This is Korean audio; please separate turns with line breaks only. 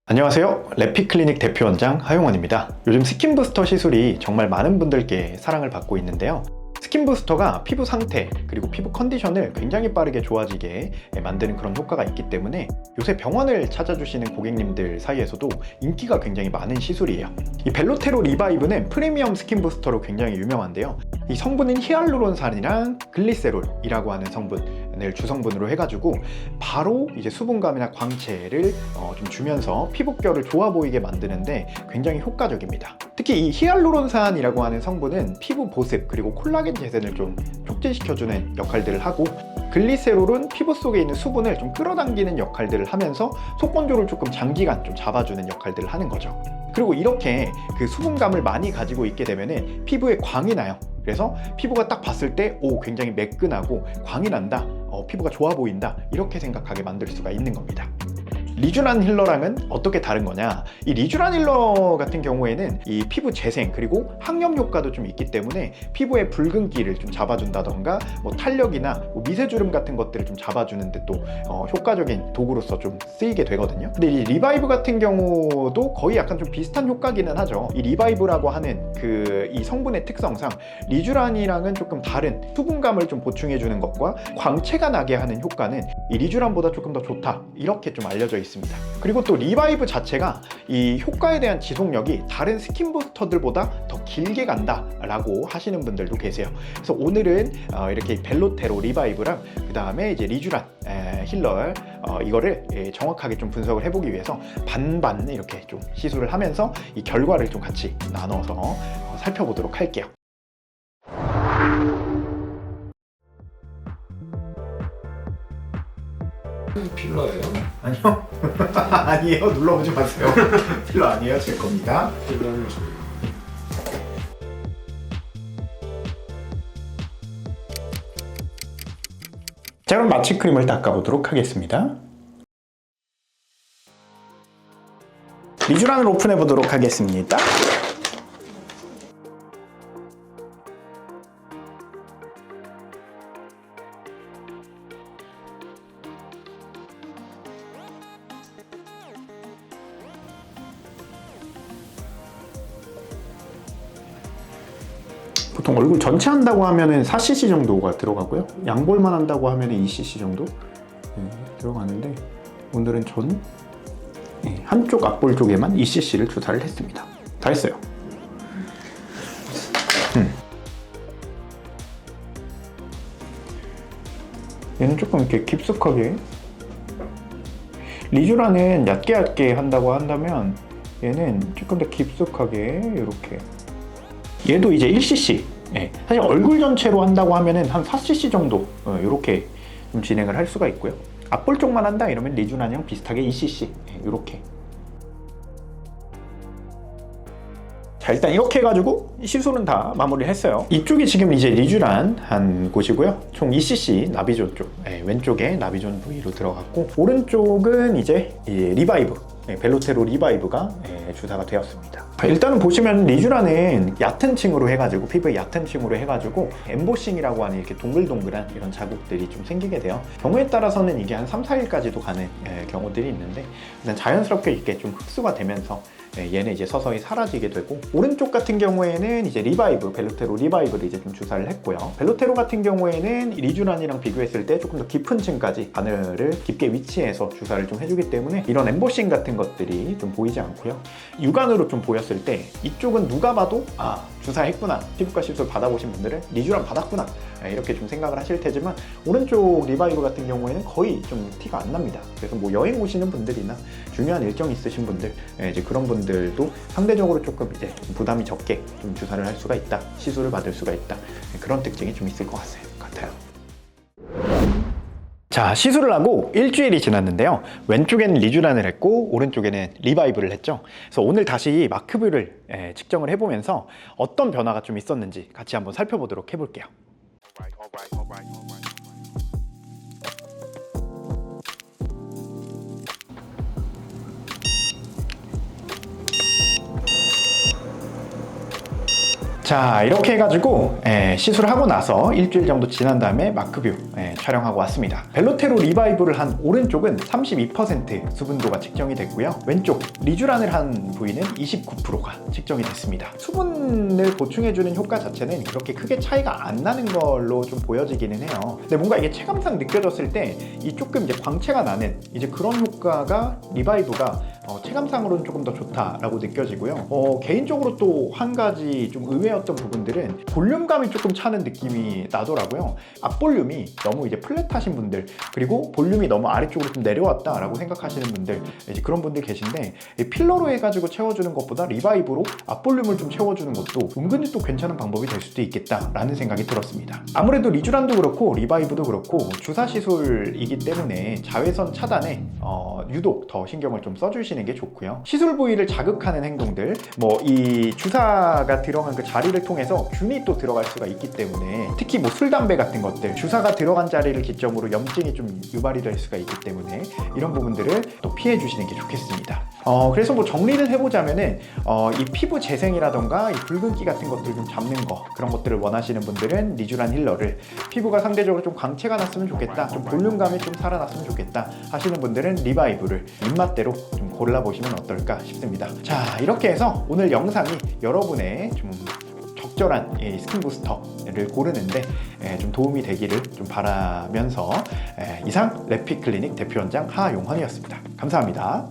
안녕하세요. 래피클리닉 대표원장 하용원입니다. 요즘 스킨부스터 시술이 정말 많은 분들께 사랑을 받고 있는데요. 스킨부스터가 피부 상태 그리고 피부 컨디션을 굉장히 빠르게 좋아지게 만드는 그런 효과가 있기 때문에 요새 병원을 찾아주시는 고객님들 사이에서도 인기가 굉장히 많은 시술이에요. 이 벨로테로 리바이브는 프리미엄 스킨부스터로 굉장히 유명한데요. 이 성분은 히알루론산이랑 글리세롤이라고 하는 성분을 주성분으로 해가지고 바로 이제 수분감이나 광채를 좀 주면서 피부결을 좋아 보이게 만드는데 굉장히 효과적입니다. 특히 이 히알루론산이라고 하는 성분은 피부 보습 그리고 콜라겐 재생을 좀 촉진시켜주는 역할들을 하고, 글리세롤은 피부 속에 있는 수분을 좀 끌어당기는 역할들을 하면서 속건조를 조금 장기간 좀 잡아주는 역할들을 하는 거죠. 그리고 이렇게 그 수분감을 많이 가지고 있게 되면 피부에 광이 나요. 그래서 피부가 딱 봤을 때 굉장히 매끈하고 광이 난다, 피부가 좋아 보인다, 이렇게 생각하게 만들 수가 있는 겁니다. 리쥬란 힐러랑은 어떻게 다른 거냐? 이 리쥬란 힐러 같은 경우에는 이 피부 재생 그리고 항염 효과도 좀 있기 때문에 피부의 붉은기를 좀 잡아준다던가 탄력이나 미세주름 같은 것들을 좀 잡아주는데 또 효과적인 도구로서 좀 쓰이게 되거든요. 근데 이 리바이브 같은 경우도 거의 약간 좀 비슷한 효과기는 하죠. 이 리바이브라고 하는 이 성분의 특성상 리쥬란이랑은 조금 다른 수분감을 좀 보충해주는 것과 광채가 나게 하는 효과는 이 리쥬란보다 조금 더 좋다, 이렇게 좀 알려져 있습니다. 그리고 또 리바이브 자체가 이 효과에 대한 지속력이 다른 스킨부스터들보다 더 길게 간다 라고 하시는 분들도 계세요. 그래서 오늘은 이렇게 벨로테로 리바이브랑 그 다음에 이제 리쥬란 힐러 이거를 정확하게 좀 분석을 해보기 위해서 반반 이렇게 좀 시술을 하면서 이 결과를 좀 같이 나눠서 살펴보도록 할게요.
필러예요?
아니요. 아니에요. 눌러보지 마세요. 필러 아니에요. 제 겁니다.
필러는
자, 그럼 마취 크림을 닦아보도록 하겠습니다. 리쥬란을 오픈해 보도록 하겠습니다. 보통 얼굴 전체 한다고 하면은 4cc 정도가 들어가고요. 양볼만 한다고 하면은 2cc 정도 들어가는데, 오늘은 전 한쪽 앞볼 쪽에만 2cc를 주사를 했습니다. 다 했어요. 얘는 조금 이렇게 깊숙하게, 리쥬란은 얕게 한다고 한다면 얘는 조금 더 깊숙하게 이렇게. 얘도 이제 1cc. 사실 얼굴 전체로 한다고 하면은 한 4cc 정도 이렇게 좀 진행을 할 수가 있고요. 앞볼 쪽만 한다 이러면 리쥬란이랑 비슷하게 2cc 이렇게. 자, 일단 이렇게 해가지고 시술은 다 마무리를 했어요. 이쪽이 지금 이제 리쥬란 한 곳이고요. 총 2cc 나비존 쪽, 왼쪽에 나비존 부위로 들어갔고, 오른쪽은 이제 리바이브, 벨로테로 리바이브가 주사가 되었습니다. 일단은 보시면 리쥬란은 얕은 층으로 해가지고, 피부의 얕은 층으로 해가지고 엠보싱이라고 하는 이렇게 동글동글한 이런 자국들이 좀 생기게 돼요. 경우에 따라서는 이게 한 3, 4일까지도 가는 경우들이 있는데, 일단 자연스럽게 이렇게 좀 흡수가 되면서 얘는 이제 서서히 사라지게 되고, 오른쪽 같은 경우에는 이제 리바이브, 벨로테로 리바이브를 이제 좀 주사를 했고요. 벨로테로 같은 경우에는 리쥬란이랑 비교했을 때 조금 더 깊은 층까지 바늘을 깊게 위치해서 주사를 좀 해주기 때문에 이런 엠보싱 같은 것들이 좀 보이지 않고요. 육안으로 좀 보였을 때 이쪽은 누가 봐도 주사했구나, 피부과 시술 받아보신 분들은 리쥬란 받았구나, 이렇게 좀 생각을 하실 테지만, 오른쪽 리바이브 같은 경우에는 거의 좀 티가 안 납니다. 그래서 여행 오시는 분들이나 중요한 일정 있으신 분들, 이제 그런 분들도 상대적으로 조금 이제 부담이 적게 좀 주사를 할 수가 있다, 시술을 받을 수가 있다, 그런 특징이 좀 있을 것 같아요. 자, 시술을 하고 일주일이 지났는데요. 왼쪽에는 리쥬란을 했고 오른쪽에는 리바이브를 했죠. 그래서 오늘 다시 마크뷰를 측정을 해보면서 어떤 변화가 좀 있었는지 같이 한번 살펴보도록 해볼게요. 자, 이렇게 해가지고 시술하고 나서 일주일 정도 지난 다음에 마크뷰 촬영하고 왔습니다. 벨로테로 리바이브를 한 오른쪽은 32% 수분도가 측정이 됐고요. 왼쪽 리쥬란을 한 부위는 29%가 측정이 됐습니다. 수분을 보충해주는 효과 자체는 그렇게 크게 차이가 안 나는 걸로 좀 보여지기는 해요. 근데 뭔가 이게 체감상 느껴졌을 때 이 조금 이제 광채가 나는 이제 그런 효과가 리바이브가 체감상으로는 조금 더 좋다라고 느껴지고요. 개인적으로 또 한 가지 좀 의외였던 부분들은 볼륨감이 조금 차는 느낌이 나더라고요. 앞볼륨이 너무 이제 플랫하신 분들, 그리고 볼륨이 너무 아래쪽으로 좀 내려왔다라고 생각하시는 분들, 이제 그런 분들 계신데, 필러로 해가지고 채워주는 것보다 리바이브로 앞볼륨을 좀 채워주는 것도 은근히 또 괜찮은 방법이 될 수도 있겠다라는 생각이 들었습니다. 아무래도 리쥬란도 그렇고 리바이브도 그렇고 주사 시술이기 때문에 자외선 차단에 유독 더 신경을 좀 써주시는 게 좋고요. 시술 부위를 자극하는 행동들, 뭐 이 주사가 들어간 그 자리를 통해서 균이 또 들어갈 수가 있기 때문에, 특히 뭐 술, 담배 같은 것들, 주사가 들어간 자리를 기점으로 염증이 좀 유발이 될 수가 있기 때문에 이런 부분들을 또 피해 주시는 게 좋겠습니다. 그래서 뭐 정리를 해보자면은 이 피부 재생이라던가 이 붉은기 같은 것들 좀 잡는 거, 그런 것들을 원하시는 분들은 리쥬란 힐러를, 피부가 상대적으로 좀 광채가 났으면 좋겠다, 좀 볼륨감이 좀 살아났으면 좋겠다 하시는 분들은 리바이브를 입맛대로 좀 골라보시면 어떨까 싶습니다. 자, 이렇게 해서 오늘 영상이 여러분의 좀 적절한 스킨 부스터를 고르는데 좀 도움이 되기를 좀 바라면서, 이상 래픽클리닉 대표원장 하용헌이었습니다. 감사합니다.